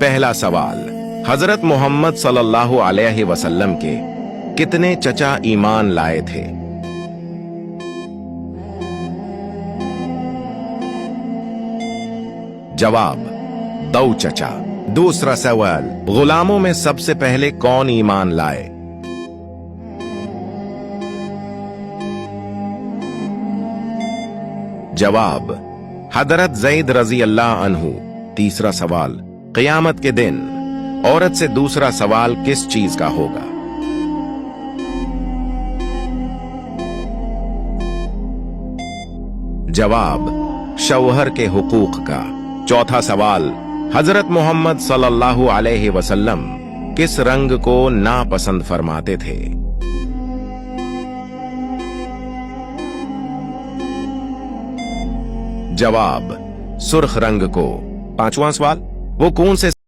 पहला सवाल, हजरत मोहम्मद सल्लल्लाहु अलैहि वसल्लम के कितने चचा ईमान लाए थे? जवाब, 2 चचा। दूसरा सवाल, गुलामों में सबसे पहले कौन ईमान लाए? जवाब, हजरत ज़ैद रज़ी अल्लाह अन्हु। तीसरा सवाल, क़यामत के दिन औरत से दूसरा सवाल किस चीज का होगा? जवाब, शौहर के हुकूक का। चौथा सवाल, हजरत मोहम्मद सल्लल्लाहु अलैहि वसल्लम किस रंग को नापसंद फरमाते थे? जवाब, सुर्ख रंग को। पांचवां सवाल, वो कौन से